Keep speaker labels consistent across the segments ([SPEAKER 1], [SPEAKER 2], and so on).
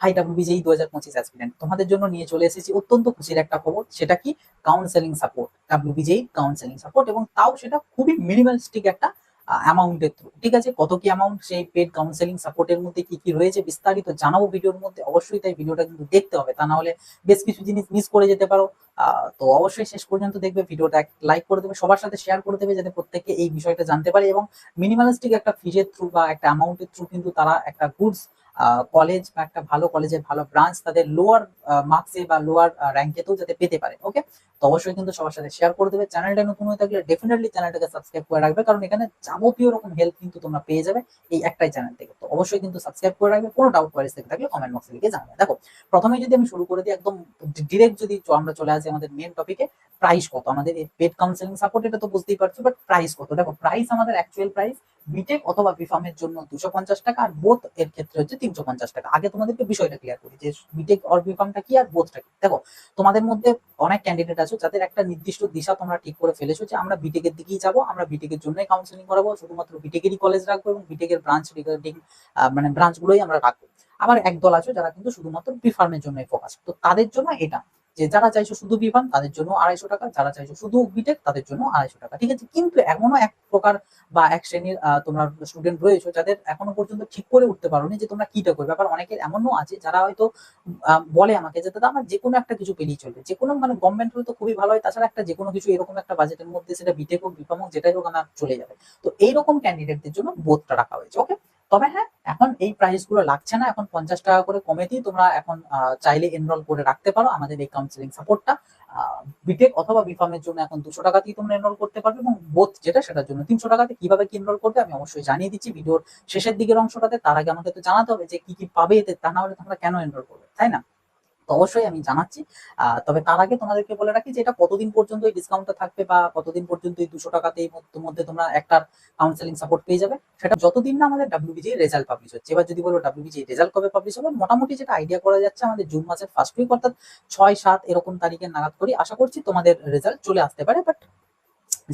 [SPEAKER 1] High WBJEE 2025 aspirant, তোমাদের জন্য নিয়ে চলে এসেছি অত্যন্ত খুশির একটা খবর। সেটা কি? Counselling support, WBJEE counselling support, এবং তাও সেটা খুবই মিনিমালিস্টিক একটা অ্যামাউন্টের থ্রু। ঠিক আছে, কত কি অ্যামাউন্ট, সেই পেড কাউন্সেলিং সাপোর্টের মধ্যে কি কি রয়েছে বিস্তারিত জানাবো ভিডিওর মধ্যে। অবশ্যই তাই ভিডিওটা কিন্তু দেখতে হবে, তা না হলে বেশ কিছু জিনিস মিস করে যেতে পারো। তো অবশ্যই শেষ পর্যন্ত দেখবে, ভিডিওটা লাইক করে দেবে, সবার সাথে শেয়ার করে দেবে, যাতে প্রত্যেকে এই বিষয়টা জানতে পারে। এবং মিনিমালিস্টিক একটা ফিজের থ্রু বা একটা অ্যামাউন্টের থ্রু কিন্তু তারা একটা গুডস কলেজ বা একটা ভালো কলেজের ভালো ব্রাঞ্চ তাদের লোয়ার মার্কসে বা লোয়ার র্যাঙ্কেতেও যাতে পেতে পারে। ওকে, তো অবশ্যই কিন্তু সবার সাথে শেয়ার করে দেবে। চ্যানেলটা নতুন হয়ে থাকলে ডেফিনেটলি চ্যানেলটাকে সাবস্ক্রাইব করে রাখবে, কারণ এখানে যাবতীয় রকম হেল্প কিন্তু তোমরা পেয়ে যাবে এই একটাই চ্যানেল থেকে। তো অবশ্যই কিন্তু সাবস্ক্রাইব করে রাখবে। কোনো ডাউট কোয়ারিজ থেকে থাকলে কমেন্ট বক্সে লিখে জানাবে। দেখো, প্রথমে যদি আমি শুরু করে দিই একদম ডিরেক্ট, যদি আমরা চলে আসি আমাদের মেন টপিকে, প্রাইস কত আমাদের এই পেড কাউন্সেলিং সাপোর্ট, এটা তো বুঝতেই পারছো, বাট প্রাইস কত? দেখো, প্রাইস আমাদের অ্যাকচুয়াল প্রাইস বিটেক অথবা বিফার্মের জন্য 250 টাকা, আর বোথ এর ক্ষেত্রে হচ্ছে 350 টাকা। আগে তোমাদেরকে বিষয়টা ক্লিয়ার করি যে বিটেক অর বিফার্মটা কি আর বোথটা কি। দেখো, তোমাদের মধ্যে অনেক ক্যান্ডিডেট আছে যাদের একটা নির্দিষ্ট দিশা তোমরা ঠিক করে ফেলেছো যে আমরা বিটেকের দিকেই যাবো, আমরা বিটেকের জন্যই কাউন্সেলিং করাবো, শুধুমাত্র বিটেকেরই কলেজ রাখবো এবং বিটেকের ব্রাঞ্চ রিগার্ডিং মানে ব্রাঞ্চগুলোই আমরা রাখবো। আবার একদল আছে যারা কিন্তু শুধুমাত্র বিফার্মের জন্যই ফোকাস, তো তাদের জন্য এটা যে যারা চাইছো শুধু বিফার্ম তাদের জন্য 250 টাকা, যারা চাইছো শুধু বিটেক তাদের জন্য 250 টাকা। ঠিক আছে, কিন্তু এমনও এক প্রকার বা এক শ্রেণীর তোমরা স্টুডেন্ট রয়েছে যাদের এখনো পর্যন্ত ঠিক করে উঠতে পারোনি যে তোমরা কিটা করবে। আবার অনেকের এমনও আছে যারা হয়তো বলে আমাকে যে দাদা আমার যে কোনো একটা কিছু পেলেই চলবে, যে কোনো মানে গভর্নমেন্ট হলে তো খুবই ভালো হয়, তাছাড়া একটা যে কোনো কিছু এরকম একটা বাজেটের মধ্যে, সেটা বিটেক হোক বিফার্ম হোক যেটাই হোক আমার চলে যাবে। তো এইরকম ক্যান্ডিডেটদের জন্য বোথটা রাখা হয়েছে। ওকে, তবে হ্যাঁ, এখন এই প্রাইস গুলো লাগছে না, এখন 50 টাকা করে কমে দিয়ে তোমরা এখন চাইলে এনরোল করে রাখতে পারো আমাদের এই কাউন্সিলিং সাপোর্টটা। বিটেক অথবা বিফার্মের জন্য এখন 200 টাকাতেই তোমরা এনরোল করতে পারবে, এবং বোথ যেটা সেটার জন্য 300 টাকাতে। কিভাবে কি এনরোল করবে আমি অবশ্যই জানিয়ে দিচ্ছি ভিডিওর শেষের দিকের অংশটাতে। তার আগে আমাকে তো জানাতে হবে যে কি কি পাবে এতে, তা না হলে তোমরা কেন এনরোল করবে, তাই না? তো অবশ্যই আমি জানাচ্ছি। তবে তার আগে তোমাদেরকে বলে রাখি যে এটা কতদিন পর্যন্ত এই ডিসকাউন্টটা থাকবে বা কতদিন পর্যন্ত এই 200 টাকাতে মধ্যে তোমরা একটা কাউন্সেলিং সাপোর্ট পেয়ে যাবে, সেটা যতদিন না আমাদের ডাব্লিউবিজি রেজাল্ট পাবলিশ হচ্ছে। এবার যদি বলো ডাব্লিউবিজি রেজাল্ট কবে পাবলিশ হবে, মোটামুটি যেটা আইডিয়া করা যাচ্ছে আমাদের জুন মাসের ফার্স্ট উইক, অর্থাৎ 6-7 এরকম তারিখের নাগাদ করি আশা করছি তোমাদের রেজাল্ট চলে আসতে পারে। বাট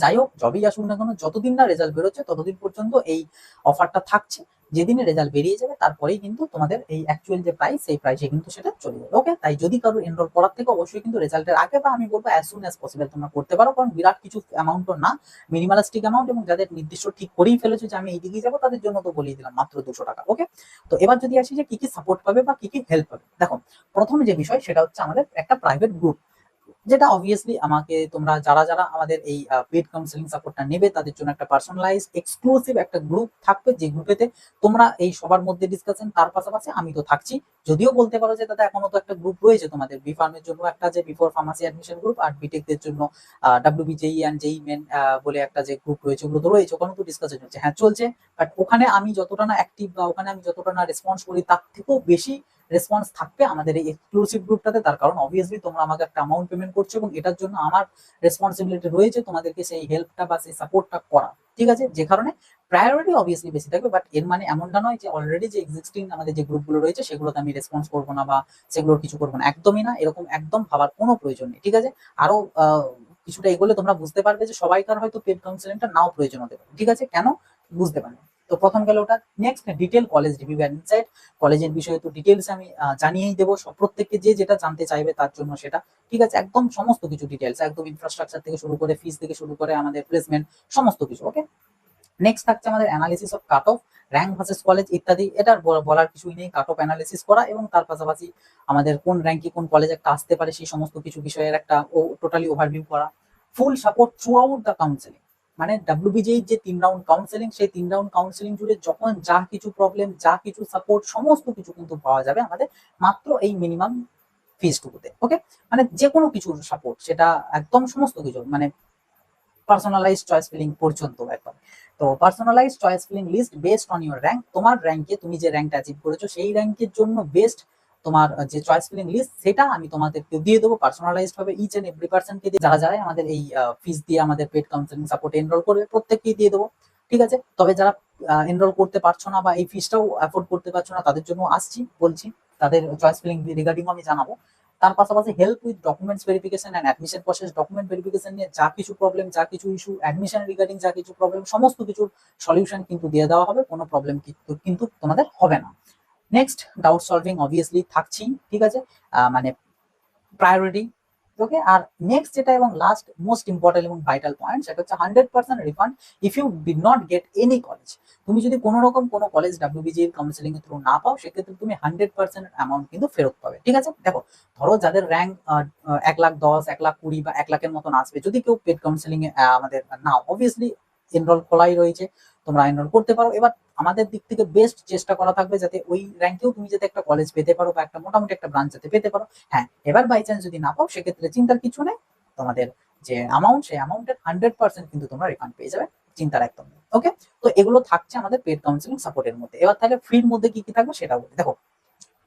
[SPEAKER 1] যাই হোক, যবেই আসুক না কেন, যতদিন না রেজাল্ট বেরোচ্ছে ততদিন পর্যন্ত এই অফারটা থাকছে। যেদিনে রেজাল্ট বেরিয়ে যাবে তারপরেই কিন্তু তোমাদের এই অ্যাকচুয়াল যে প্রাইস, সেই প্রাইসে কিন্তু সেটা চলে যাবে। ওকে, তাই যদি কারো এনরোল করার থেকে অবশ্যই কিন্তু রেজাল্টের আগে, বা আমি বলবো অ্যাজ সুন অ্যাজ পসিবল তোমরা করতে পারো, কারণ বিরাট কিছু অ্যামাউন্টও না, মিনিমালিস্টিক অ্যামাউন্ট, এবং যাদের নির্দিষ্ট ঠিক করেই ফেলেছো যে আমি এই দিকেই যাবো তাদের জন্য তো বলিয়ে দিলাম মাত্র 200 টাকা। ওকে, তো এবার যদি আসি যে কি কি সাপোর্ট পাবে বা কি কি হেল্প পাবে, দেখো প্রথমে যে বিষয় সেটা হচ্ছে আমাদের একটা প্রাইভেট গ্রুপ, যেটা অবভিয়াসলি আমাকে তোমরা যারা যারা আমাদের এই পেড কাউন্সেলিং সাপোর্টটা নেবে তাদের জন্য একটা পার্সোনালাইজ এক্সক্লুসিভ একটা গ্রুপ থাকবে, যে গ্রুপেতে তোমরা এই সবার মধ্যে ডিসকাশন, তার পাশাপাশি আমি তো থাকছি। যদিও বলতে পারো যে দাদা এখনো তো একটা গ্রুপ রয়েছে তোমাদের বি ফার্মের জন্য, একটা যে বিফোর ফার্মাসি অ্যাডমিশন গ্রুপ, আর বিটেকদের জন্য ডাব্লিউবিজেই অ্যান্ড জেই মেন বলে একটা যে গ্রুপ রয়েছে, ওগুলো তো রয়েছে, ওখানে তো ডিসকাশন চলছে। হ্যাঁ চলছে, বাট ওখানে আমি যতটা না অ্যাক্টিভ বা ওখানে আমি যতটা না রেসপন্স করি তার থেকেও বেশি রেসপন্স থাকবে আমাদের এই এক্সক্লুসিভ গ্রুপটাতে। তার কারণ অবভিয়াসলি তোমরা আমাকে একটা অ্যামাউন্ট পেমেন্ট করছো, এবং এটার জন্য আমার রেসপন্সিবিলিটি রয়েছে তোমাদেরকে সেই হেল্পটা বা সেই সাপোর্টটা করা। ঠিক আছে, যে কারণে প্রায়োরিটি অবভিয়াসলি বেশি থাকবে। বাট এর মানে এমনটা নয় যে অলরেডি যে এক্সিস্টিং আমাদের যে গ্রুপগুলো রয়েছে সেগুলোতে আমি রেসপন্স করবো না বা সেগুলোর কিছু করবো না, একদমই না, এরকম একদম ভাবার কোনো প্রয়োজন নেই। ঠিক আছে, আরো কিছুটা এগোলে তোমরা বুঝতে পারবে যে সবাইকার হয়তো পেড কাউন্সেলিংটা নাও প্রয়োজন হতে পারে। ঠিক আছে, কেন বুঝতে পারবে। তো প্রথম গেল ওটা। Next detail college review and insight, কলেজের বিষয়ে তো ডিটেলস আমি জানিয়েই দেবো প্রত্যেককে, যে যেটা জানতে চাইবে তার জন্য সেটা। ঠিক আছে, একদম সমস্ত কিছু ডিটেলস, একদম ইনফ্রাস্ট্রাকচার থেকে শুরু করে ফিস থেকে শুরু করে আমাদের প্লেসমেন্ট, সমস্ত কিছু। ওকে, নেক্সট থাকছে আমাদের analysis of cut off, rank versus college ইত্যাদি। এটার বলার কিছুই নেই, কাট অফ অ্যানালিসিস করা, এবং তার পাশাপাশি আমাদের কোন র্যাঙ্কে কোন কলেজ একটা আসতে পারে সেই সমস্ত কিছু বিষয়ের একটা টোটালি ওভারভিউ করা। Full support through out the counselling, মানে ডাব্লিউবিজেই যে 3 রাউন্ড কাউন্সেলিং, সেই 3 রাউন্ড কাউন্সেলিং জুড়ে যখন যা কিছু প্রবলেম, যা কিছু সাপোর্ট, সমস্ত কিছু কিন্তু পাওয়া যাবে আমাদের মাত্র এই মিনিমাম ফিজটুকুতে। ওকে, মানে যে কোনো কিছুর সাপোর্ট, সেটা একদম সমস্ত কিছু, মানে পার্সোনালাইজ চয়েস ফিলিং পর্যন্ত একদম। তো personalise choice filling list based on your rank, তোমার র্যাঙ্কে তুমি যে র্যাঙ্কটা অ্যাচিভ করেছো সেই র্যাঙ্কের জন্য বেস্ট তোমার যে চয়েস ফিলিং লিস্ট, সেটা আমি তোমাদেরকে দিয়ে দেবো পার্সোনালাইজড ভাবে ইচ এন্ড এভরি পার্সনকে দিয়ে, যারা যারা আমাদের এই ফিস দিয়ে আমাদের পেড কাউন্সেলিং সাপোর্টে এনরোল করবে প্রত্যেককেই দিয়ে দেবো। ঠিক আছে, তবে যারা এনরোল করতে পারছো না বা এই ফিসটাও অ্যাফোর্ড করতে পারছো না তাদের জন্য আসছি, বলছি, তাদের চয়েস ফিলিং রিগার্ডিং আমি জানাবো। তার পাশাপাশি help with documents verification and admission process, document verification নিয়ে যা কিছু প্রবলেম, যা কিছু ইস্যু, অ্যাডমিশন রিগার্ডিং যা কিছু প্রবলেম, সমস্ত কিছুর সলিউশন কিন্তু দিয়ে দেওয়া হবে, কোনো প্রবলেম কিন্তু তোমাদের হবে না। নেক্সট ডাউট সলভিং অবভিয়াসলি থাকছি, ঠিক আছে, মানে প্রায়োরিটি। ওকে, আর নেক্সট যেটা এবং লাস্ট মোস্ট ইম্পর্টেন্ট এবং ভাইটাল পয়েন্ট, সেটা হচ্ছে 100% refund if you did not get any college. তুমি যদি কোনো রকম কোনো কলেজ ডাব্লিউবিজি এর কাউন্সিলিং এর থ্রু না পাও, সেক্ষেত্রে তুমি 100% অ্যামাউন্ট কিন্তু ফেরত পাবে, ঠিক আছে। দেখো, ধরো যাদের র্যাঙ্ক 1,10,000, 1,20,000 বা 1,00,000-এর মতন আসবে, যদি কেউ পেড কাউন্সিলিং এ আমাদের নাও, অবভিয়াসলি এনরোল খোলাই রয়েছে, তোমরা এনরোল করতে পারো। এবার আমাদের দিক থেকে বেস্ট চেষ্টা করা থাকবে যাতে ওই র্যাঙ্কেও তুমি যাতে একটা কলেজ পেতে পারো বা একটা মোটামুটি একটা ব্রাঞ্চ যাতে পেতে পারো। হ্যাঁ, এবার বাই চান্স যদি না পাও, সেক্ষেত্রে চিন্তার কিছু নেই, তোমাদের যে অ্যামাউন্ট, সেই অ্যামাউন্টের 100% কিন্তু তোমরা রিফান্ড পেয়ে যাবে, চিন্তার একদম নেই। ওকে, তো এগুলো থাকছে আমাদের পেড কাউন্সিলিং সাপোর্টের মধ্যে। এবার তাহলে ফ্রির মধ্যে কি কি থাকবে সেটা বলি। দেখো,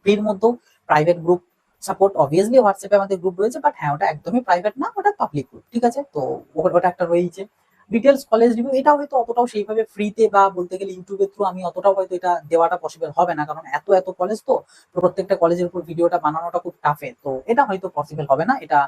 [SPEAKER 1] ফ্রির মধ্যেও প্রাইভেট গ্রুপ সাপোর্ট, অবভিয়াসলি হোয়াটসঅ্যাপে আমাদের গ্রুপ রয়েছে, বাট হ্যাঁ ওটা একদমই প্রাইভেট না, ওটা পাবলিক গ্রুপ, ঠিক আছে। তো ওটা একটা রয়েছে। ডিটেলস কলেজ রিভিউ, এটা হয়তো অতটাও সেইভাবে ফ্রিতে বা বলতে গেলে ইউটিউবের থ্রু আমি অতটাও হয়তো এটা দেওয়াটা পসিবল হবে না, কারণ এত এত কলেজ, তো প্রত্যেকটা কলেজের উপর ভিডিওটা বানানোটা খুব টাফে, তো এটা হয়তো পসিবল হবে না। এটা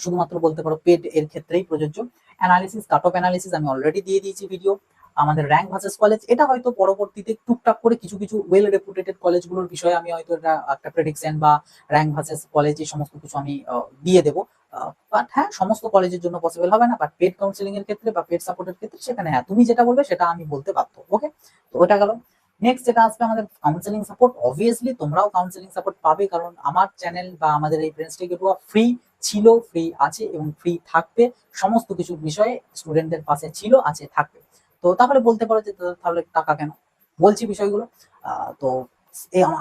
[SPEAKER 1] শুধুমাত্র বলতে পারো পেড এর ক্ষেত্রেই প্রযোজ্য। অ্যানালিসিস, কাট অফ অ্যানালিসিস আমি অলরেডি দিয়ে দিয়েছি ভিডিও। আমাদের র্যাঙ্ক ভার্সেস কলেজ, এটা হয়তো পরবর্তীতে টুকটাক করে কিছু কিছু ওয়েল রেপুটেটেড কলেজগুলোর বিষয়ে আমি হয়তো এটা একটা প্রেডিকশন বা র্যাঙ্ক ভার্সেস কলেজ এই সমস্ত কিছু আমি দিয়ে দেবো। বাট হ্যাঁ, সমস্ত কলেজের জন্য পসিবল হবে না, বাট পেড কাউন্সিলিং এর ক্ষেত্রে বা পেড সাপোর্টের ক্ষেত্রে সেখানে হ্যাঁ তুমি যেটা বলবে সেটা আমি বলতে বাধ্য। ওকে, তো ওটা গেল। নেক্সট যেটা আসবে আমাদের কাউন্সিলিং সাপোর্ট, অবভিয়াসলি তোমরাও কাউন্সিলিং সাপোর্ট পাবে, কারণ আমার চ্যানেল বা আমাদের এই ফ্রেন্ডস টিকেটুয়া ফ্রি ছিল, ফ্রি আছে এবং ফ্রি থাকবে। সমস্ত কিছু বিষয়ে স্টুডেন্টদের পাশে ছিল, আছে, থাকবে। তো তাহলে বলতে পারো যে তাহলে টাকা কেন, বলছি বিষয়গুলো। তো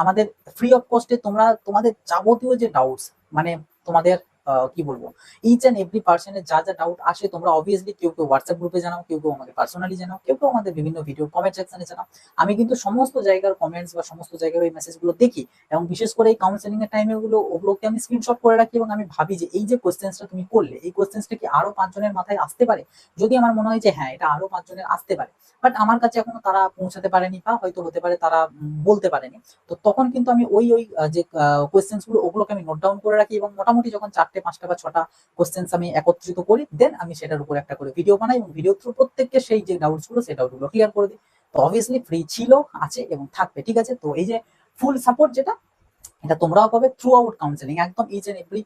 [SPEAKER 1] আমাদের ফ্রি অফ কস্টে তোমরা তোমাদের যাবতীয় যে ডাউটস, মানে তোমাদের কি বলবো, ইচ অ্যান্ড এভরি পার্সনের যা যা ডাউট আসে, তোমরা অবভিয়াসলি কেউ কেউ হোয়াটসঅ্যাপ গ্রুপে জানাও, কেউ কেউ আমাকে পার্সোনালি জানাও, কেউ কেউ আমাদের বিভিন্ন ভিডিও কমেন্ট সেকশনে জানাও। আমি কিন্তু সমস্ত জায়গার কমেন্টস বা সমস্ত জায়গার ওই মেসেজগুলো দেখি, এবং বিশেষ করে এই কাউন্সেলিং এর টাইমে ওগুলোকে আমি স্ক্রিনশট করে রাখি, এবং আমি ভাবি যে এই যে কোশ্চেন্সটা তুমি করলে, এই কোশ্চেন্সটা কি আরো 5 জনের মাথায় আসতে পারে। যদি আমার মনে হয় যে হ্যাঁ এটা আরো 5 জনের আসতে পারে, বাট আমার কাছে এখনো তারা পৌঁছাতে পারেনি, বা হয়তো হতে পারে তারা বলতে পারেনি, তো তখন কিন্তু আমি ওই ওই যে কোয়েশ্চেন্স গুলো, ওগুলোকে আমি নোট ডাউন করে রাখি, এবং মোটামুটি যখন 4টে 5টা বা 6টা কোয়েশ্চেন্স আমি একত্রিত করি, দেন আমি সেটার উপর একটা করে ভিডিও বানাই, এবং ভিডিও থ্রু প্রত্যেককে সেই যে ডাউটস গুলো, সেই ডাউট গুলো ক্লিয়ার করে দিই। তো অবভিয়াসলি ফ্রি ছিল, আছে এবং থাকবে, ঠিক আছে। তো এই যে ফুল সাপোর্ট যেটা, এটা তোমরাও পাবে থ্রু আউট কাউন্সিলিং, একদম ইচ এন্ড এভরি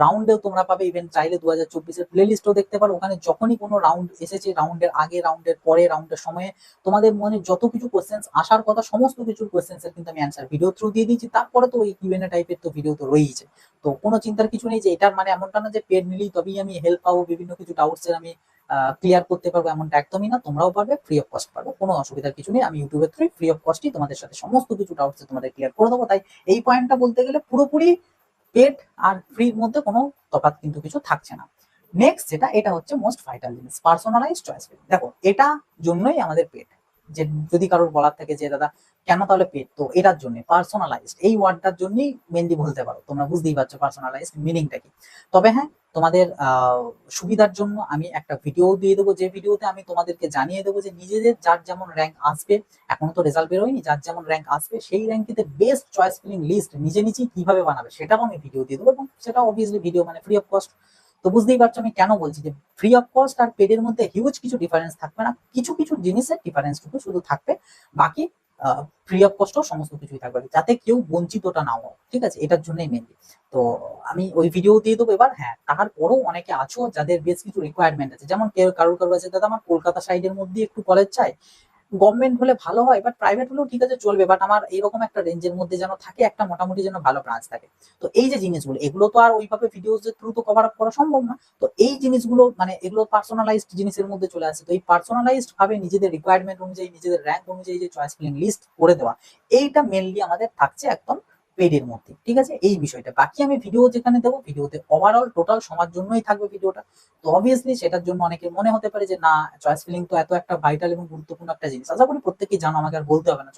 [SPEAKER 1] রাউন্ডেও তোমরা পাবে। ইভেন চাইলে 2024-এর প্লে লিস্টও দেখতে পারো, ওখানে যখনই কোনো রাউন্ড এসেছে, রাউন্ডের আগে, রাউন্ডের পরে, রাউন্ডের সময়ে, তোমাদের মনে যত কিছু কোশ্চেন্স আসার কথা, সমস্ত কিছুর কোশ্চেন্সের কিন্তু আমি অ্যান্সার ভিডিও থ্রু দিয়ে দিয়েছি। তারপরে তো ওই কিউএনএ টাইপের তো ভিডিও তো রয়েছে। তো কোনো চিন্তার কিছু নেই যে এটার মানে এমনটা না যে পেড নিলেই তবেই আমি হেল্প পাবো, বিভিন্ন কিছু ডাউটস এর আমি ক্লিয়ার করতে পারবো, এমনটা একদমই না। তোমরাও পারবে, ফ্রি অফ কস্ট পারবে, কোনো অসুবিধার কিছু নেই। আমি ইউটিউবের থ্রু ফ্রি অফ কস্টই তোমাদের সাথে সমস্ত কিছু ডাউটস তোমাদের ক্লিয়ার করে দেবো। তাই এই পয়েন্টটা বলতে গেলে পুরোপুরি পেড আর ফ্রির মধ্যে কোনো তফাৎ কিন্তু কিছু থাকছে না। নেক্সট যেটা, এটা হচ্ছে মোস্ট ভাইটাল জিনিস, পার্সোনালাইজ চয়েস ফিলিং। দেখো, এটা জন্যই আমাদের পেড। যে যদি কারোর বলার থাকে যে দাদা কেন তাহলে পেড, তো এটার জন্য পার্সোনালাইজড এই ওয়ার্ডটার জন্যই মেনলি বলতে পারো, তোমরা বুঝতেই পারছো পার্সোনালাইজড মিনিংটা কি। তবে হ্যাঁ, তোমাদের সুবিধার জন্য আমি একটা ভিডিও দিয়ে দেবো, যে ভিডিওতে আমি তোমাদেরকে জানিয়ে দেবো যে নিজেদের যার যেমন র্যাঙ্ক আসবে, এখনো তো রেজাল্ট বেরোয়নি, যার যেমন র্যাঙ্ক আসবে সেই র্যাঙ্কিতে বেস্ট চয়েস ফিলিং লিস্ট নিজে নিজেই কিভাবে বানাবে সেটাও আমি ভিডিও দিয়ে দেবো, এবং সেটা অবভিয়াসলি ভিডিও মানে ফ্রি অফ কস্ট। তো বুঝতেই পারছো আমি কেন বলছি যে ফ্রি অফ কস্ট আর পেডের মধ্যে হিউজ কিছু ডিফারেন্স থাকবে না, কিছু কিছু জিনিসের ডিফারেন্সটুকু শুধু থাকবে, বাকি ফ্রি অফ কস্টও সমস্ত কিছুই থাকবে, যাতে কেউ বঞ্চিতটা না হয়, ঠিক আছে, এটার জন্যই মেনলি। তো আমি ওই ভিডিও দিয়ে দেবো। এবার হ্যাঁ, তারপরেও অনেকে আছো যাদের বেশ কিছু রিকোয়ারমেন্ট আছে, যেমন কেউ কারোর কারোর আছে দাদা আমার কলকাতা সাইডের মধ্যে একটু কলেজ চাই, গভর্নমেন্ট হলে ভালো হয়, বাট প্রাইভেট হলেও ঠিক আছে চলবে, বাট আমার এইরকম একটা রেঞ্জের মধ্যে যেন থাকে, একটা মোটামুটি যেন ভালো ব্রাঞ্চ থাকে। তো এই যে জিনিসগুলো, এগুলো তো আর ওইভাবে ভিডিওস এর থ্রু তো কভার আপ করা সম্ভব না। তো এই জিনিসগুলো মানে এগুলো পার্সোনালাইজড জিনিসের মধ্যে চলে আসে। তো এই পার্সোনালাইজড ভাবে নিজেদের রিকোয়ারমেন্ট অনুযায়ী, নিজেদের র্যাঙ্ক অনুযায়ী যে চয়েস ফিলিং লিস্ট করে দেওয়া, এইটা মেনলি আমাদের থাকছে একদম পেডের মধ্যে, ঠিক আছে। এই বিষয়টা বাকি আমি ভিডিও যেখানে দেবো, ভিডিওতে ওভারঅল টোটাল সবার জন্যই থাকবে ভিডিওটা। তো অবভিয়াসলি সেটার জন্য অনেকের মনে হতে পারে যে না, চয়েস ফিলিং তো এত একটা ভাইটাল এবং গুরুত্বপূর্ণ একটা জিনিস। আশা করি প্রত্যেকেই জানো, আমাকে আর বলতে হবে না।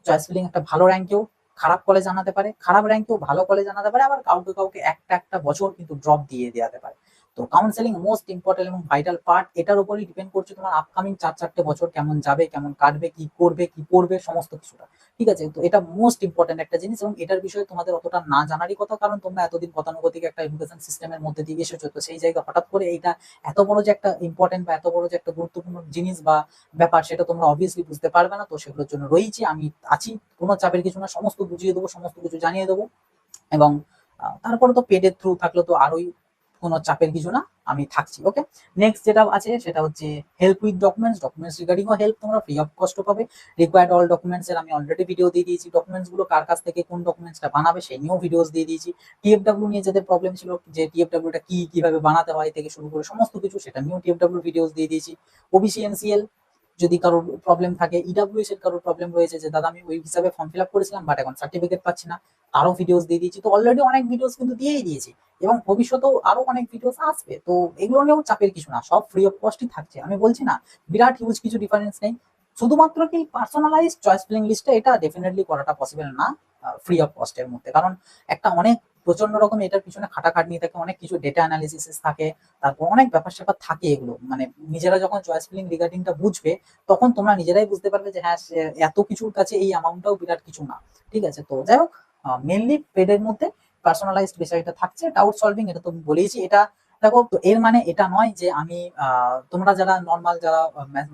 [SPEAKER 1] চয়েস ফিলিং একটা ভালো র্যাঙ্কেও খারাপ কলেজ আনাতে পারে, খারাপ র্যাঙ্কেও ভালো কলেজ আনাতে পারে, আবার কাউকে কাউকে একটা একটা বছর কিন্তু ড্রপ দিয়ে দেওয়াতে পারে। তো কাউন্সেলিং মোস্ট ইম্পর্টেন্ট এবং ভাইটাল পার্ট, এটার উপরই ডিপেন্ড করছে তোমার আপকামিং 4-4টে বছর কেমন যাবে, কেমন কাটবে, কি করবে কি পড়বে সমস্ত কিছুটা। ঠিক আছে, তো এটা মোস্ট ইম্পর্টেন্ট একটা জিনিস এবং এটার বিষয়ে তোমাদের অতটা না জানারই কথা, কারণ তোমরা এতদিন গতানুগতিক একটা এডুকেশন সিস্টেমের মধ্যে দিয়ে এসেছো। তো সেই জায়গায় হঠাৎ করে এইটা এত বড় যে একটা ইম্পর্টেন্ট বা এত বড় যে একটা গুরুত্বপূর্ণ জিনিস বা ব্যাপার, সেটা তোমরা অবভিয়াসলি বুঝতে পারবে না। তো সেগুলোর জন্য রয়েছি, আমি আছি, কোনো চাপের কিছু না, সমস্ত বুঝিয়ে দেবো, সমস্ত কিছু জানিয়ে দেবো। এবং তারপরে তো পেডের থ্রু থাকলে তো আরোই কোনো চাপের কিছু না, আমি থাকছি। ওকে, নেক্সট যেটা আছে সেটা হচ্ছে help with documents. Documents regarding help তোমরা ফ্রি অফ কস্ট পাবে। রিকোয়ার্ড অল ডকুমেন্টস এর আমি অলরেডি ভিডিও দিয়ে দিয়েছি। ডকুমেন্টস গুলো কার কাছ থেকে কোন ডকুমেন্টসটা বানাবে সেই নিয়েও ভিডিওস দিয়ে দিয়েছি। টিএফডব্লিউ নিয়ে যাদের প্রবলেম ছিল, যে টিএফডব্লিউটা কি, কিভাবে বানাতে হয় থেকে শুরু করে সমস্ত কিছু, সেটা নিয়েও টিএফডব্লিউ ভিডিওস দিয়ে দিয়েছি। ওবিসি এনসিএল যদি কারোর প্রবলেম থাকে, ইডাব্লিউএস এর কারোর প্রবলেম রয়েছে যে দাদা আমি ওই হিসাবে ফর্ম ফিল আপ করেছিলাম বাট এখন সার্টিফিকেট পাচ্ছি না, তারও ভিডিওস দিয়ে দিয়েছি। তো অলরেডি অনেক ভিডিওস কিন্তু দিয়েই দিয়েছি এবং ভবিষ্যতেও আরো অনেক ভিডিওস আসবে। তো এগুলো নিয়েও চাপের কিছু না, সব ফ্রি অফ কস্টই থাকছে। আমি বলছি না বিরাট হিউজ কিছু ডিফারেন্স নেই, শুধুমাত্র কি পার্সোনালাইজ চয়েস ফিলিং লিস্টটা এটা ডেফিনেটলি করাটা পসিবল না ফ্রি অফ কস্টের মধ্যে, কারণ একটা অনেক প্রচন্ড রকম এটার পিছনে খাটাখাটনি থাকে, অনেক কিছু ডেটা অ্যানালিসিস থাকে, তারপর অনেক ব্যাপার স্যাপার থাকে। এগুলো মানে নিজেরা যখন চয়েস ফিলিং রিগার্ডিংটা বুঝবে তখন তোমরা নিজেরাই বুঝতে পারবে যে হ্যাঁ এত কিছুর কাছে এই অ্যামাউন্টটাও বিরাট কিছু না। ঠিক আছে, তো যাই হোক, মেনলি পেডের মধ্যে পার্সোনালাইজড বিষয়টা থাকছে। ডাউট সলভিং এটা তো বলেইছি। এটা দেখো, তো এর মানে এটা নয় যে আমি তোমরা যারা নর্মাল যারা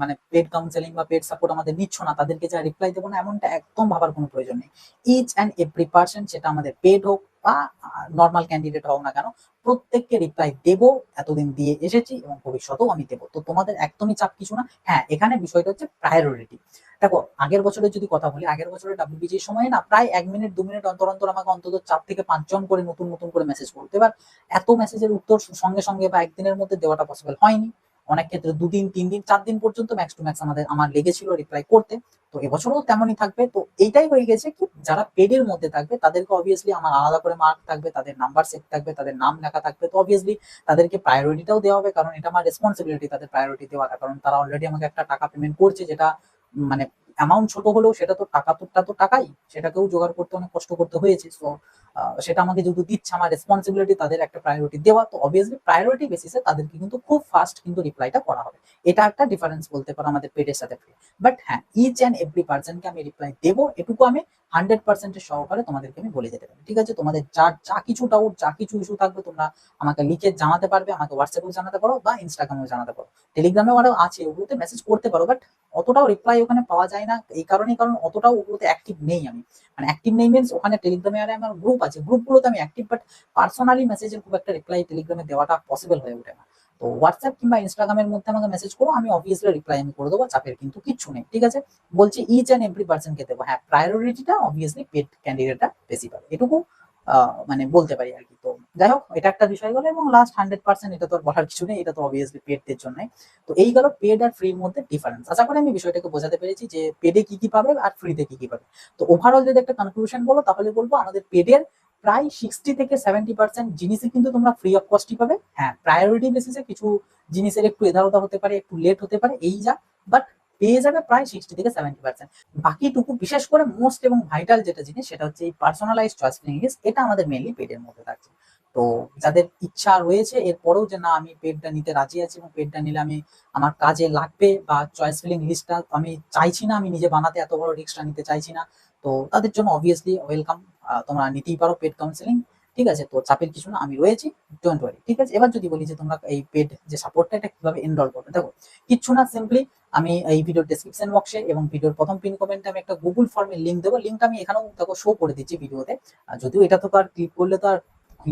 [SPEAKER 1] মানে পেড কাউন্সেলিং বা পেড সাপোর্ট আমাদের নিচ্ছ না তাদেরকে যা রিপ্লাই দেবো না, এমনটা একদম ভাবার কোনো প্রয়োজন নেই। ইচ অ্যান্ড এভরি পার্সন, সেটা আমাদের পেড হোক বা নর্মাল ক্যান্ডিডেট হোক না কেন, প্রত্যেককে রিপ্লাই দেবো, এতদিন দিয়ে এসেছি এবং ভবিষ্যতেও আমি দেবো। তো তোমাদের একদমই চাপ কিছু না। হ্যাঁ, এখানে বিষয়টা হচ্ছে প্রায়োরিটি। দেখো, আগের বছরের যদি কথা বলি, আগের বছরের ডাব্লিউবিজির সময় না প্রায় 1 মিনিট 2 মিনিট অন্তর অন্তর আমাকে অন্তত 4 থেকে 5 জন করে নতুন নতুন করে মেসেজ করতে। এবার এত মেসেজের উত্তর সঙ্গে সঙ্গে বা একদিনের মধ্যে দেওয়াটা পসিবল হয়নি। অনেক ক্ষেত্রে 2 দিন 3 দিন 4 দিন পর্যন্ত ম্যাক্স টু ম্যাক্স আমার লেগেছিল রিপ্লাই করতে। তো এবছরও তেমনই থাকবে। তো এইটাই হয়ে গেছে কি, যারা পেডের মধ্যে থাকবে তাদেরকে অবভিয়াসলি আমার আলাদা করে মার্ক থাকবে, তাদের নাম্বার সেট থাকবে, তাদের নাম লেখা থাকবে। তো অবভিয়াসলি তাদেরকে প্রায়োরিটিটাও দেওয়া হবে, কারণ এটা আমার রেসপন্সিবিলিটি তাদের প্রায়োরিটি দেওয়াটা, কারণ তারা অলরেডি আমাকে একটা টাকা পেমেন্ট করছে, যেটা মানে অ্যামাউন্ট ছোট হলেও সেটা তো তো টাকাই, সেটাকেও জোগাড় করতে অনেক কষ্ট করতে হয়েছে। সো সেটা আমাকে যেহেতু দিচ্ছে, আমার রেসপন্সিবিলিটি তাদের একটা প্রায়োরিটি দেওয়া। তো অবভিয়াসলি প্রায়োরিটি বেসিসে তাদেরকে কিন্তু খুব ফাস্ট কিন্তু রিপ্লাইটা করা হবে। এটা একটা ডিফারেন্স বলতে পারো আমাদের পেডের সাথে ফ্রি। বাট হ্যাঁ, ইচ অ্যান্ড এভরি পার্সনকে আমি রিপ্লাই দেবো, এটুকু আমি 100% সহকারে তোমাদেরকে আমি বলে যেতে পারি। ঠিক আছে, তোমাদের যা কিছু ডাউট, যা কিছু ইস্যু থাকবে তোমরা আমাকে লিখে জানাতে পারবে, আমাকে হোয়াটসঅ্যাপেও জানাতে পারো বা ইনস্টাগ্রামেও জানাতে পারো, টেলিগ্রামেও আরো আছে, ওগুলোতে মেসেজ করতে পারো। বাট অতটাও রিপ্লাই ওখানে পাওয়া যায় না, এই কারণেই কারণ অতটাও ওগুলোতে অ্যাক্টিভ নেই আমি। মানে অ্যাক্টিভ নেই মিনস ওখানে টেলিগ্রামে আর আমার গ্রুপ আছে, গ্রুপগুলোতে আমি অ্যাক্টিভ, বাট পার্সোনালি মেসেজের খুব একটা রিপ্লাই টেলিগ্রামে দেওয়াটা পসিবল হয়ে ওঠে না। তো হোয়াটসঅ্যাপ কিংবা ইনস্টাগ্রামের মধ্যে আমাকে মেসেজ করো, আমি অবভিয়াসলি রিপ্লাই আমি করে দেবো, চাপের কিন্তু কিচ্ছু নেই। ঠিক আছে, বলছি ইচ অ্যান্ড এভরি পার্সনকে দেবো। হ্যাঁ, প্রায়োরিটিটা অবভিয়াসলি পেড ক্যান্ডিডেটটা বেশি পাবে, এটুকু মানে বলতে পারি আর কি। তো যাই হোক, এটা একটা বিষয় গেলো। এবং লাস্ট 100%, এটা তো আর বলার কিছু নেই, এটা তো অবভিয়াসলি পেডদের জন্য। তো এই গেল পেড আর ফ্রির মধ্যে ডিফারেন্স। আশা করি আমি বিষয়টাকে বোঝাতে পেরেছি যে পেডে কি কি পাবে আর ফ্রিতে কি কি পাবে। তো ওভারঅল যদি একটা কনক্লুশন বলো তাহলে বলবো আমাদের পেডের প্রায় 60 থেকে 70% জিনিসই কিন্তু তোমরা ফ্রি অফ কস্টই পাবে। হ্যাঁ, প্রায়োরিটি বেসিসে কিছু জিনিসের একটু এধার ওধার হতে পারে, একটু লেট হতে পারে, এই যা, বাট পেয়ে যাবে প্রায় 60 থেকে 70%। বাকিটুকু বিশেষ করে মোস্ট এবং ভাইটাল যেটা জিনিস, সেটা হচ্ছে এই পার্সোনালাইজ চয়েস ফিলিং লিস্ট, এটা আমাদের মেনলি পেডের মধ্যে থাকছে। তো যাদের ইচ্ছা রয়েছে এরপরেও যে না আমি পেডটা নিতে রাজি আছি এবং পেডটা নিলে আমি আমার কাজে লাগবে, বা চয়েস ফিলিং লিস্টটা আমি চাইছি না, আমি নিজে বানাতে এত বড় রিস্কটা নিতে চাইছি না, তো তাদের জন্য অবভিয়াসলি ওয়েলকাম, তোমরা নিতেই পারো পেড কাউন্সেলিং। ঠিক আছে, তো চাপের কিছু না, আমি রয়েছি, ডোন্ট ওয়ারি। ঠিক আছে, এবার যদি বলি যে তোমরা এই পেড যে সাপোর্টটা এটা কিভাবে এনরোল করবে, দেখো কিচ্ছু না, সিম্পলি আমি এই ভিডিওর ডেসক্রিপশন বক্সে এবং ভিডিওর প্রথম পিন কমেন্টে আমি একটা গুগল ফর্মের লিঙ্ক দেবো। লিঙ্কটা আমি এখানেও দেখো শো করে দিচ্ছি ভিডিওতে। যদিও এটা তো আর ক্লিক করলে তো আর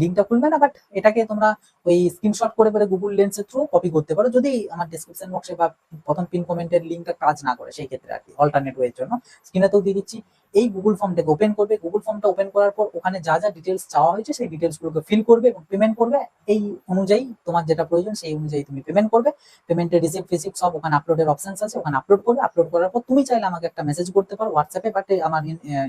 [SPEAKER 1] লিঙ্কটা খুলবে না, বাট এটাকে তোমরা ওই স্ক্রিনশট করে পরে গুগল লেন্সের থ্রু কপি করতে পারো, যদি আমার ডেসক্রিপশন বক্সে বা প্রথম পিন কমেন্টের লিঙ্কটা কাজ না করে সেই ক্ষেত্রে আর কি, অল্টারনেট ওয়ের জন্য স্ক্রিনেতেও দিয়ে দিচ্ছি। এই গুগল ফর্মটাকে ওপেন করবে, গুগল ফর্মটা ওপেন করার পর ওখানে যা যা ডিটেলস চাওয়া হয়েছে সেই ডিটেলস গুলোকে ফিল করবে এবং পেমেন্ট করবে। এই অনুযায়ী তোমার যেটা প্রয়োজন সেই অনুযায়ী তুমি পেমেন্ট করবে। পেমেন্টের রিসিপ্ট ফিসিপ্ট সব ওখানে আপলোডের অপশনস আছে, ওখানে আপলোড করবে। আপলোড করার পর তুমি চাইলে আমাকে একটা মেসেজ করতে পারো হোয়াটসঅ্যাপে, বাট আমার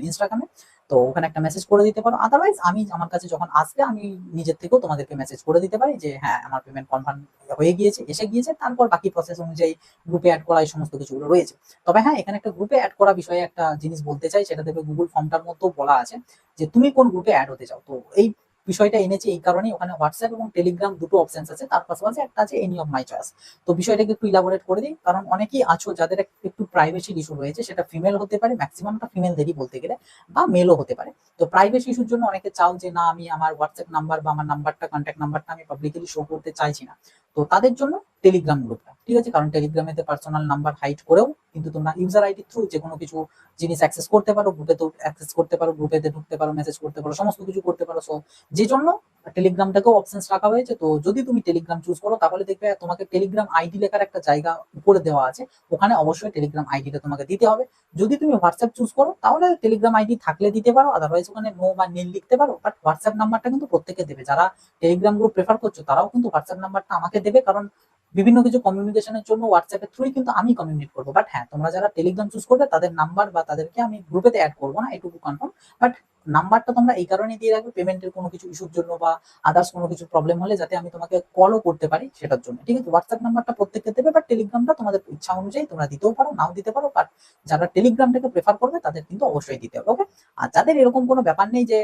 [SPEAKER 1] ইনস্টাগ্রামে, তো ওখানে একটা মেসেজ করে দিতে পারো। আদারওয়াইজ আমি আমার কাছে যখন আসবে আমি নিজের থেকেও তোমাদেরকে মেসেজ করে দিতে পারি যে হ্যাঁ আমার পেমেন্ট কনফার্ম হয়ে গিয়েছে, এসে গিয়েছে। তারপর বাকি প্রসেস অনুযায়ী গ্রুপে অ্যাড করা এই সমস্ত কিছুগুলো রয়েছে। তবে হ্যাঁ, এখানে একটা গ্রুপে অ্যাড করা বিষয়ে একটা জিনিস বলতে চাই, সেটা দেখবে গুগল ফর্মটার মধ্যেও বলা আছে যে তুমি কোন গ্রুপে অ্যাড হতে চাও। তো এই বিষয়টা এনেছি এই কারণেই, ওখানে হোয়াটসঅ্যাপ এবং টেলিগ্রাম দুটো অপশন আছে, তার পাশাপাশি একটা আছে এনি অফ মাই চয়েস। তো বিষয়টাকে একটু ইলাবোরেট করে দিই, কারণ অনেকেই আছো যাদের একটু প্রাইভেসি ইস্যু রয়েছে, সেটা ফিমেল হতে পারে, ম্যাক্সিমামটা ফিমেলদেরই বলতে গেলে, বা মেলও হতে পারে। তো প্রাইভেসি ইস্যুর জন্য অনেকে চাও যে না, আমি আমার হোয়াটসঅ্যাপ নাম্বার বা আমার নাম্বারটা, কন্ট্যাক্ট নাম্বারটা আমি পাবলিকলি শো করতে চাইছি না। তো তাদের জন্য টেলিগ্রাম গ্রুপটা ঠিক আছে, কারণ টেলিগ্রামেতে পার্সোনাল নাম্বার হাইড করেও কিন্তু তোমরা ইউজার আইডি থ্রু যে কোনো কিছু জিনিস অ্যাক্সেস করতে পারো, গ্রুপে তো অ্যাক্সেস করতে পারো, গ্রুপেতে ঢুকতে পারো, মেসেজ করতে পারো, সমস্ত কিছু করতে পারো। সো যে জন্য টেলিগ্রামটাকেও অপশনস রাখা হয়েছে। তো যদি তুমি টেলিগ্রাম চুজ করো, তাহলে দেখবে তোমাকে টেলিগ্রাম আইডি লেখার একটা জায়গা উপরে দেওয়া আছে, ওখানে অবশ্যই টেলিগ্রাম আইডিটা তোমাকে দিতে হবে। যদি তুমি হোয়াটসঅ্যাপ চুজ করো, তাহলে টেলিগ্রাম আইডি থাকলে দিতে পারো, আদারওয়াইজ ওখানে নো বা নীল লিখতে পারো। বাট হোয়াটসঅ্যাপ নাম্বারটা কিন্তু প্রত্যেকে দেবে, যারা টেলিগ্রাম গ্রুপ প্রেফার করছো তারাও কিন্তু হোয়াটসঅ্যাপ নাম্বারটা আমাকে দেবে, কারণ বিভিন্ন কিছু কমিউনিকেশনের জন্য হোয়াটসঅ্যাপের থ্রুই কিন্তু আমি কমিউনিকেট করবো। বাট হ্যাঁ, তোমরা যারা টেলিগ্রাম চুজ করবে তাদের নাম্বার বা তাদেরকে আমি গ্রুপেতে অ্যাড করবো না, এটুকু কনফার্ম। বাট নাম্বারটা তোমরা এই কারণে দিয়ে রাখবে, পেমেন্টের কোনো কিছু ইস্যুর জন্য বা আদার্স কোনো কিছু প্রবলেম হলে যাতে আমি তোমাকে কলও করতে পারি সেটার জন্য, ঠিক আছে। হোয়াটসঅ্যাপ নাম্বারটা প্রত্যেককে দেবে, বাট টেলিগ্রামটা তোমাদের ইচ্ছা অনুযায়ী তোমরা দিতেও পারো, নাও দিতে পারো। বাট যারা টেলিগ্রামটাকে প্রেফার করবে তাদের কিন্তু অবশ্যই দিতে হবে, ওকে। আর যাদের এরকম কোনো ব্যাপার নেই যে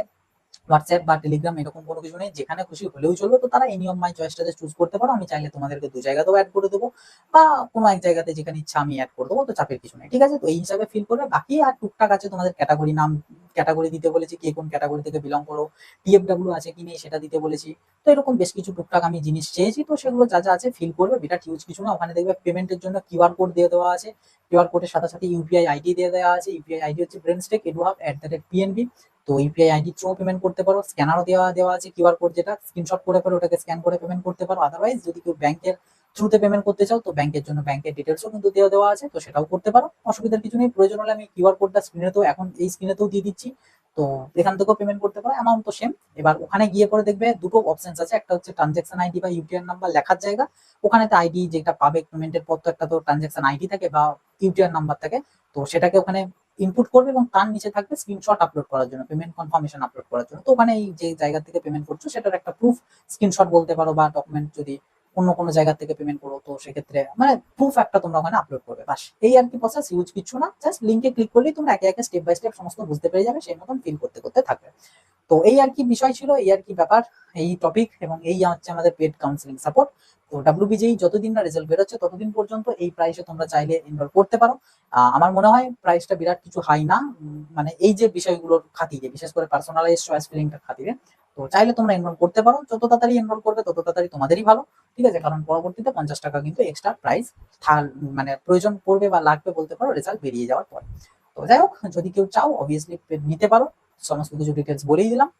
[SPEAKER 1] হোয়াটসঅ্যাপ বা টেলিগ্রাম এরকম কোনো কিছু নেই, যেখানে খুশি হলেও চলবে, তো তারা এনি অফ মাই চয়েসটাতে চুজ করতে পারো। আমি চাইলে তোমাদেরকে দু জায়গাতেও অ্যাড করে দেবো, বা কোনো এক জায়গাতে যেখানে ইচ্ছা আমি অ্যাড করে দেবো, তো চাপের কিছু নেই, ঠিক আছে। তো এই হিসাবে ফিল করবে। বাকি আর টুকটাক আছে তোমাদের ক্যাটাগরি নাম, ক্যাটাগরি দিতে বলেছি, কে কোন ক্যাটাগরি থেকে বিলং করো, টিএফডব্লিউ আছে কি নেই সেটা দিতে বলেছি। তো এরকম বেশ কিছু টুকটাক আমি জিনিস চেয়েছি, তো সেগুলো যা যা আছে ফিল করবে, বিরাট হিউজ কিছু না। ওখানে দেখবে পেমেন্টের জন্য কিউআর কোড দিয়ে দেওয়া আছে, কিউআর কোডের সাথে সাথে ইউপিআই আইডি দিয়ে দেওয়া আছে। ইউপিআই আইডি হচ্ছে brainstack@PNB। তো ইউপিআই আইডি থ্রু পেমেন্ট করতে পারো, স্ক্যানারও দেওয়া দেওয়া আছে, কিউআর কোড যেটা স্ক্রিনশট করে পারো, ওটাকে স্ক্যান করে পেমেন্ট করতে পারো। আদারওয়াইজ যদি কেউ ব্যাংকের থ্রুতে পেমেন্ট করতে চাও, তো ব্যাংকের জন্য ব্যাংকের ডিটেলসও কিন্তু দেওয়া দেওয়া আছে, তো সেটাও করতে পারো, অসুবিধার কিছু নেই। প্রয়োজন হলে আমি কিউআর কোডটা স্ক্রিনেতেও, এখন এই স্ক্রিনেতেও দিয়ে দিচ্ছি, তো এখান থেকেও পেমেন্ট করতে পারো, অ্যামাউন্ট তো সেম। এবার ওখানে গিয়ে পরে দেখবে দুটো অপশনস আছে, একটা হচ্ছে ট্রানজাকশন আইডি বা ইউটিআর নাম্বার লেখার জায়গা, ওখানেতে আইডি যেটা পাবে পেমেন্টের পর, তো একটা তো ট্রানজাকশন আইডি থাকে বা ইউটিআর নাম্বার থাকে, তো সেটাকে ওখানে ইনপুট করবে, এবং তার নিচে থাকবে স্ক্রিনশট আপলোড করার জন্য, পেমেন্ট কনফার্মেশন আপলোড করার জন্য। তো ওখানে এই যে জায়গা থেকে পেমেন্ট করছো সেটার একটা প্রুফ স্ক্রিনশট বলতে পারো, বা ডকুমেন্ট যদি অন্য কোনো জায়গা থেকে পেমেন্ট করো, তো সেক্ষেত্রে মানে প্রুফ একটা তোমরা ওখানে আপলোড করবে, বাস এই আর কি প্রসেস, হিউজ কিছু না। জাস্ট লিঙ্কে ক্লিক করলেই তোমরা একে একে স্টেপ বাই স্টেপ সমস্ত বুঝতে পেরে যাবে, সেই মতন ফিল করতে করতে থাকবে। তো এই আর কি বিষয় ছিল, এই আর কি ব্যাপার, এই টপিক, এবং এই হচ্ছে আমাদের পেড কাউন্সিলিং সাপোর্ট। তো ডাব্লিউবিজেই যতদিন না রেজাল্ট বেরোচ্ছে ততদিন পর্যন্ত এই প্রাইসে তোমরা চাইলে এনরোল করতে পারো। আমার মনে হয় প্রাইসটা বিরাট কিছু হাই না, মানে এই যে বিষয়গুলোর খাতিরে, বিশেষ করে পার্সোনালাইজ চয়েস ফিলিংটার খাতিরে। তো চাইলে তোমরা এনরোল করতে পারো, যত তাড়াতাড়ি এনরোল করবে তত তাড়াতাড়ি তোমাদেরই ভালো, ঠিক আছে। কারণ পরবর্তীতে 50 টাকা কিন্তু এক্সট্রা প্রাইস মানে প্রয়োজন পড়বে বা লাগবে বলতে পারো, রেজাল্ট বেরিয়ে যাওয়ার পর। তো যাই হোক, যদি কেউ চাও অবভিয়াসলি নিতে পারো, সমস্ত কিছু ডিটেলস বলেই দিলাম।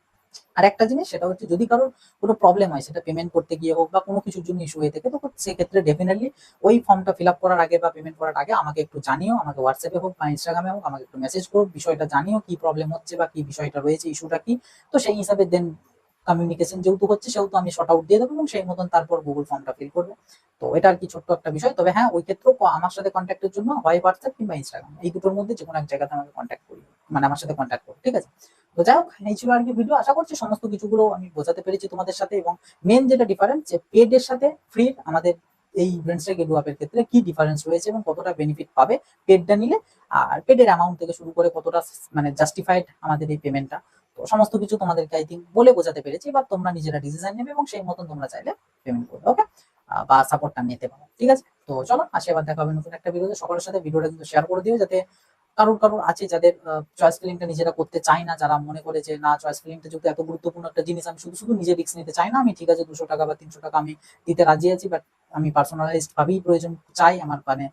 [SPEAKER 1] আর একটা জিনিস, সেটা হচ্ছে যদি কারোর কোনো প্রবলেম হয়, সেটা পেমেন্ট করতে গিয়ে হোক বা কোনো কিছুর জন্য ইস্যু হয়ে থাকে, তো সেক্ষেত্রে ডেফিনেটলি ওই ফর্মটা ফিল আপ করার আগে বা পেমেন্ট করার আগে আমাকে একটু জানিও, আমাকে হোয়াটসঅ্যাপে হোক বা ইনস্টাগ্রামে হোক আমাকে একটু মেসেজ করো, বিষয়টা জানিও কি প্রবলেম হচ্ছে বা কি বিষয়টা রয়েছে, ইস্যুটা কি। তো সেই হিসাবে দেন কমিউনিকেশন যেহেতু হচ্ছে, সেহেতু আমি শর্ট আউট দিয়ে দেবো, এবং সেই মতন তারপর গুগল ফর্মটা ফিল করবে। তো এটা আর কি ছোট্ট একটা বিষয়। তবে হ্যাঁ, ওই ক্ষেত্রেও আমার সাথে কন্ট্যাক্টের জন্য হয় হোয়াটসঅ্যাপ কিংবা ইনস্টাগ্রাম, এই দুটোর মধ্যে যে কোনো এক জায়গাতে আমাকে কন্ট্যাক্ট করি, মানে আমার সাথে কন্ট্যাক্ট করো, ঠিক আছে। তো যাই হোক, এই ছিল আর কি ভিডিও। আশা করছি সমস্ত কিছুগুলো আমি বোঝাতে পেরেছি তোমাদের সাথে, এবং মেন যেটা ডিফারেন্স, যে পেড এর সাথে ফ্রি আমাদের এই ব্রেনস্ট্যাক এডু অ্যাপের ক্ষেত্রে কি ডিফারেন্স রয়েছে এবং কতটা বেনিফিট পাবে পেডটা নিলে, আর পেডের অ্যামাউন্ট থেকে শুরু করে কতটা মানে জাস্টিফাইড আমাদের এই পেমেন্টটা। তো সমস্ত কিছু তোমাদেরকে আই থিঙ্ক বলে বোঝাতে পেরেছি, বা তোমরা নিজেরা ডিসিশন নেবে এবং সেই মতন তোমরা চাইলে পেমেন্ট করবে, ওকে, বা সাপোর্টটা নিতে পারো, ঠিক আছে। তো চলো, আসি আবার দেখা হবে নতুন একটা ভিডিওতে। সকলের সাথে ভিডিওটা কিন্তু শেয়ার করে দিও, যাতে কারোর কারোর আছে যাদের চয়েস ফিলিংটা নিজেরা করতে চায় না, যারা মনে করে যে না, চয়েস ফিলিংটা যেহেতু এত গুরুত্বপূর্ণ একটা জিনিস, আমি শুধু শুধু নিজে রিস্ক নিতে চাই না, আমি ঠিক আছে 200 টাকা বা 300 টাকা আমি দিতে রাজি আছি, বাট আমি পার্সোনালাইজড ভাবেই প্রয়োজন চাই, আমার মানে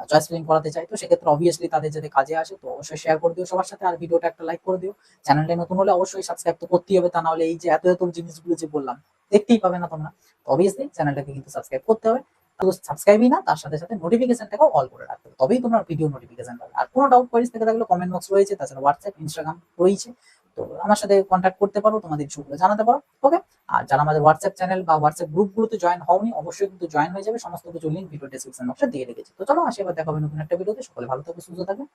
[SPEAKER 1] চয়েস ফিলিং করাতে চাই। তো সেক্ষেত্রে অবভিয়াসলি তাদের যাতে কাজে আসে, তো অবশ্যই শেয়ার করে দিও সবার সাথে, আর ভিডিওটা একটা লাইক করে দিও। চ্যানেলটা নতুন হলে অবশ্যই সাবস্ক্রাইব তো করতেই হবে, তা না হলে এই যে এত এত জিনিসগুলো যে বললাম দেখতেই পাবে না তোমরা। তো অবভিয়াসলি চ্যানেলটাকে কিন্তু সাবস্ক্রাইব করতে হবে, শুধু সাবস্ক্রাইবই না, তার সাথে সাথে নোটিফিকেশনটাকেও অল করে রাখতে হবে, তবেই তোমরা ভিডিও নোটিফিকেশন পাবে। আর কোনো ডাউট কোয়েরিজ থেকে থাকলে কমেন্ট বক্স রয়েছে, তাছাড়া হোয়াটসঅ্যাপ ইনস্টাগ্রাম রয়েছে, তো আমার সাথে কন্ট্যাক্ট করতে পারো, তোমাদের ইস্যুগুলো জানাতে পারো, ওকে। আর যারা আমাদের হোয়াটসঅ্যাপ চ্যানেল বা হোয়াটসঅ্যাপ গ্রুপগুলোতে জয়েন হওনি, অবশ্যই কিন্তু জয়েন হয়ে যাবে, সমস্ত কিছু লিঙ্ক ভিডিও ডেসক্রিপশন বক্সে দিয়ে রেখেছি। তো চলো, আসি এবার দেখা হবে নতুন একটা ভিডিওতে। সকলে ভালো থাকবে, সুস্থ থাকবে।